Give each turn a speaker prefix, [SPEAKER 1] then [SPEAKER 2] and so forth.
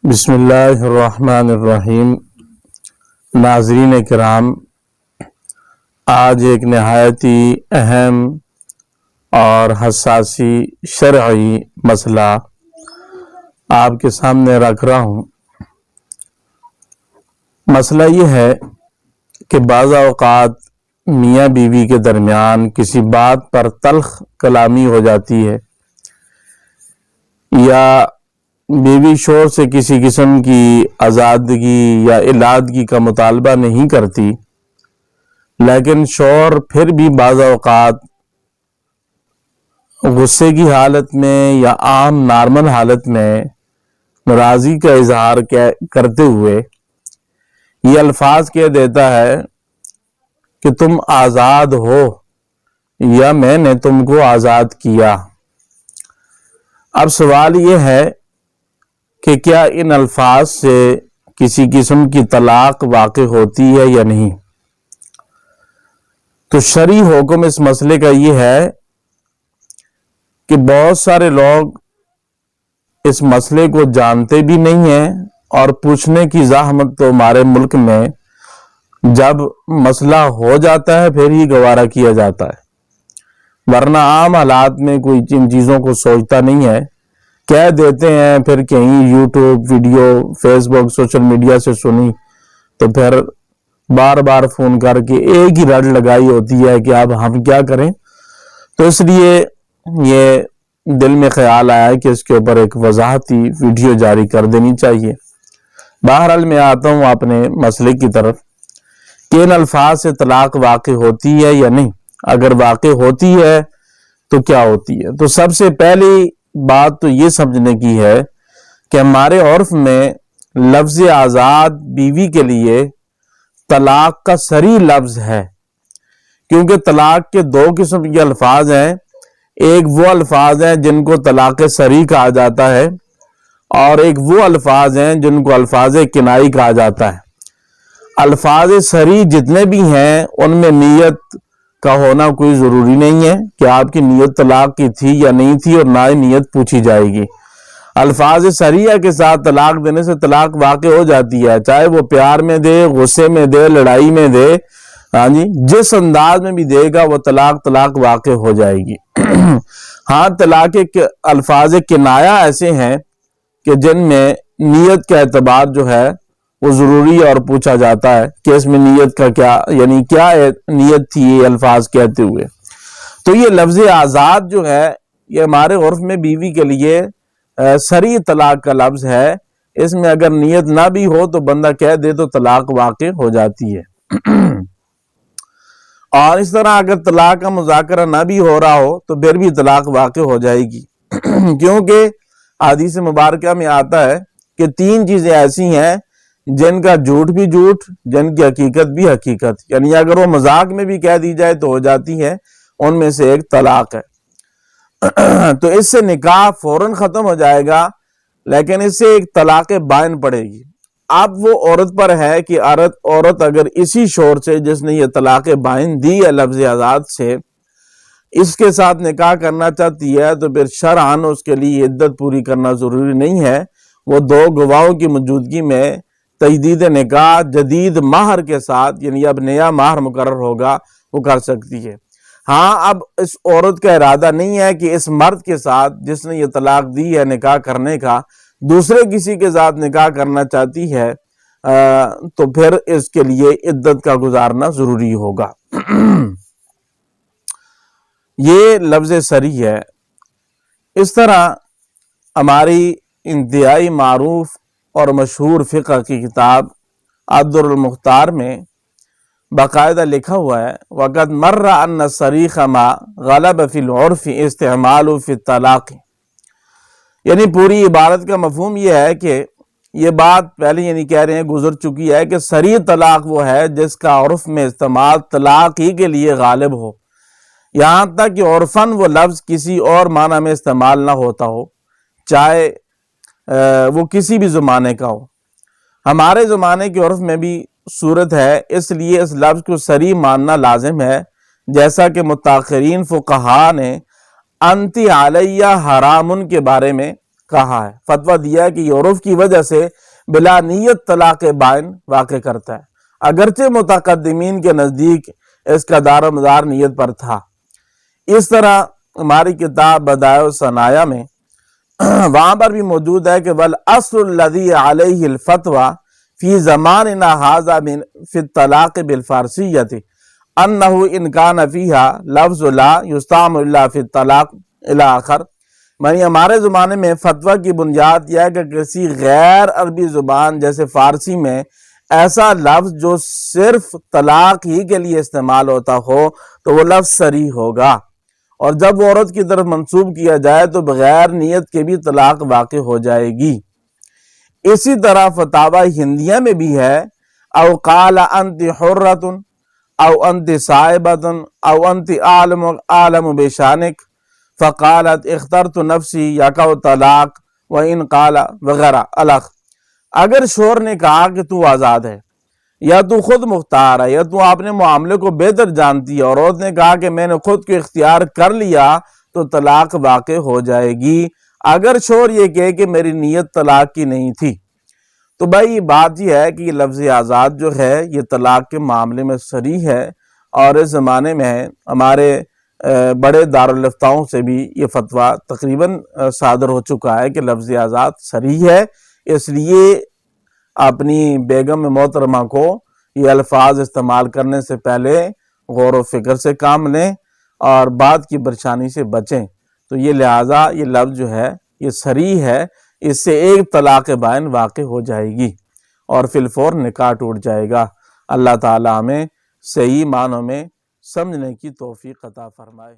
[SPEAKER 1] بسم اللہ الرحمن الرحیم۔ ناظرین کرام، آج ایک نہایت ہی اہم اور حساسی شرعی مسئلہ آپ کے سامنے رکھ رہا ہوں۔ مسئلہ یہ ہے کہ بعض اوقات میاں بیوی کے درمیان کسی بات پر تلخ کلامی ہو جاتی ہے، یا بیوی شوہر سے کسی قسم کی آزادگی یا علادگی کا مطالبہ نہیں کرتی، لیکن شوہر پھر بھی بعض اوقات غصے کی حالت میں یا عام نارمل حالت میں ناراضی کا اظہار کرتے ہوئے یہ الفاظ کہہ دیتا ہے کہ تم آزاد ہو یا میں نے تم کو آزاد کیا۔ اب سوال یہ ہے کہ کیا ان الفاظ سے کسی قسم کی طلاق واقع ہوتی ہے یا نہیں؟ تو شرعی حکم اس مسئلے کا یہ ہے کہ بہت سارے لوگ اس مسئلے کو جانتے بھی نہیں ہیں، اور پوچھنے کی زحمت تو ہمارے ملک میں جب مسئلہ ہو جاتا ہے پھر ہی گوارا کیا جاتا ہے، ورنہ عام حالات میں کوئی ان چیزوں کو سوچتا نہیں ہے، کہہ دیتے ہیں، پھر کہیں یوٹیوب ویڈیو فیس بک سوشل میڈیا سے سنی تو پھر بار بار فون کر کے ایک ہی رٹ لگائی ہوتی ہے کہ اب ہم کیا کریں۔ تو اس لیے یہ دل میں خیال آیا کہ اس کے اوپر ایک وضاحتی ویڈیو جاری کر دینی چاہیے۔ بہرحال میں آتا ہوں اپنے مسئلے کی طرف کہ ان الفاظ سے طلاق واقع ہوتی ہے یا نہیں۔ اگر واقع ہوتی ہے تو کیا ہوتی ہے؟ تو سب سے پہلی بات تو یہ سمجھنے کی ہے کہ ہمارے عرف میں لفظ آزاد بیوی کے لیے طلاق کا صریح لفظ ہے، کیونکہ طلاق کے دو قسم کے الفاظ ہیں۔ ایک وہ الفاظ ہیں جن کو طلاق صریح کہا جاتا ہے، اور ایک وہ الفاظ ہیں جن کو الفاظ کنائی کہا جاتا ہے۔ الفاظ صریح جتنے بھی ہیں ان میں نیت کا ہونا کوئی ضروری نہیں ہے کہ آپ کی نیت طلاق کی تھی یا نہیں تھی، اور نہ ہی نیت پوچھی جائے گی۔ الفاظ صریحہ کے ساتھ طلاق دینے سے طلاق واقع ہو جاتی ہے، چاہے وہ پیار میں دے، غصے میں دے، لڑائی میں دے، جس انداز میں بھی دے گا وہ طلاق واقع ہو جائے گی۔ ہاں، طلاق کے الفاظ کنایہ ایسے ہیں کہ جن میں نیت کا اعتبار جو ہے وہ ضروری اور پوچھا جاتا ہے کہ اس میں نیت کا کیا، یعنی کیا نیت تھی یہ الفاظ کہتے ہوئے۔ تو یہ لفظ آزاد جو ہے یہ ہمارے عرف میں بیوی کے لیے صریح طلاق کا لفظ ہے۔ اس میں اگر نیت نہ بھی ہو تو بندہ کہہ دے تو طلاق واقع ہو جاتی ہے۔ اور اس طرح اگر طلاق کا مذاکرہ نہ بھی ہو رہا ہو تو پھر بھی طلاق واقع ہو جائے گی، کیونکہ حدیث مبارکہ میں آتا ہے کہ تین چیزیں ایسی ہیں جن کا جھوٹ بھی جھوٹ، جن کی حقیقت بھی حقیقت، یعنی اگر وہ مذاق میں بھی کہہ دی جائے تو ہو جاتی ہے، ان میں سے ایک طلاق ہے۔ تو اس سے نکاح فوراً ختم ہو جائے گا، لیکن اس سے ایک طلاق بائن پڑے گی۔ اب وہ عورت پر ہے کہ عورت اگر اسی شوہر سے جس نے یہ طلاق بائن دی ہے لفظ آزاد سے، اس کے ساتھ نکاح کرنا چاہتی ہے تو پھر شرعاً اس کے لیے عدت پوری کرنا ضروری نہیں ہے، وہ دو گواہوں کی موجودگی میں تجدید نکاح جدید مہر کے ساتھ، یعنی اب نیا مہر مقرر ہوگا، وہ کر سکتی ہے۔ ہاں، اب اس عورت کا ارادہ نہیں ہے کہ اس مرد کے ساتھ جس نے یہ طلاق دی ہے نکاح کرنے کا، دوسرے کسی کے ساتھ نکاح کرنا چاہتی ہے، تو پھر اس کے لیے عدت کا گزارنا ضروری ہوگا۔ یہ لفظ صریح ہے۔ اس طرح ہماری انتہائی معروف اور مشہور فقہ کی کتاب الدر المختار میں باقاعدہ لکھا ہوا ہے وَقَدْ مَرَّ أَنَّ الصَّرِيحَ مَا غَلَبَ فِي الْعُرْفِ اسْتِعْمَالُ فِي الطَّلَاقِ، یعنی پوری عبارت کا مفہوم یہ ہے کہ یہ بات پہلے یعنی کہہ رہے ہیں گزر چکی ہے کہ صریح طلاق وہ ہے جس کا عرف میں استعمال طلاق ہی کے لیے غالب ہو، یہاں تک کہ عرفاً وہ لفظ کسی اور معنی میں استعمال نہ ہوتا ہو، چاہے وہ کسی بھی زمانے کا ہو۔ ہمارے زمانے کے عرف میں بھی صورت ہے، اس لیے اس لفظ کو صریح ماننا لازم ہے، جیسا کہ متاخرین فقہا نے انتی علیہ حرامن کے بارے میں کہا ہے، فتویٰ دیا ہے کہ یہ عرف کی وجہ سے بلا نیت طلاق بائن واقع کرتا ہے، اگرچہ متقدمین کے نزدیک اس کا دار و مدار نیت پر تھا۔ اس طرح ہماری کتاب بدائع الصنایع میں وہاں پر بھی موجود ہے کہ وَالْأَصْلُ الَّذِي عَلَيْهِ الْفَتْوَى فِي زَمَانِنَا هَذَا فِي الطَّلَاقِ بِالْفَارسِيَّةِ أَنَّهُ إِنْ كَانَ فِيهَا لَفْظُ لَا يُسْتَعْمَلُ إِلَّا فِي الطَّلَاقِ إِلَى آخر، یعنی ہمارے زمانے میں فتویٰ کی بنیاد یہ ہے کہ کسی غیر عربی زبان جیسے فارسی میں ایسا لفظ جو صرف طلاق ہی کے لیے استعمال ہوتا ہو تو وہ لفظ صریح ہوگا، اور جب وہ عورت کی طرف منسوب کیا جائے تو بغیر نیت کے بھی طلاق واقع ہو جائے گی۔ اسی طرح فتاوی ہندیہ میں بھی ہے، او قال انت حرۃ او انت صائبۃ او انت عالم بشانک فقالت اخترت نفسی یقع طلاق وان قال وغیرہ الخ۔ اگر شوہر نے کہا کہ تو آزاد ہے، یا تو خود مختار ہے، یا تو اپنے معاملے کو بہتر جانتی ہے، اور عورت نے کہا کہ میں نے خود کو اختیار کر لیا، تو طلاق واقع ہو جائے گی۔ اگر شوہر یہ کہے کہ میری نیت طلاق کی نہیں تھی، تو بھائی یہ بات یہ ہے کہ یہ لفظ آزاد جو ہے یہ طلاق کے معاملے میں صریح ہے، اور اس زمانے میں ہمارے بڑے دارالفتاؤں سے بھی یہ فتویٰ تقریباً صادر ہو چکا ہے کہ لفظ آزاد صریح ہے۔ اس لیے اپنی بیگم محترمہ کو یہ الفاظ استعمال کرنے سے پہلے غور و فکر سے کام لیں اور بعد کی پریشانی سے بچیں۔ تو یہ لہٰذا یہ لفظ جو ہے یہ صریح ہے، اس سے ایک طلاق بائن واقع ہو جائے گی اور فی الفور نکاح ٹوٹ جائے گا۔ اللہ تعالیٰ ہمیں صحیح معنوں میں سمجھنے کی توفیق عطا فرمائے۔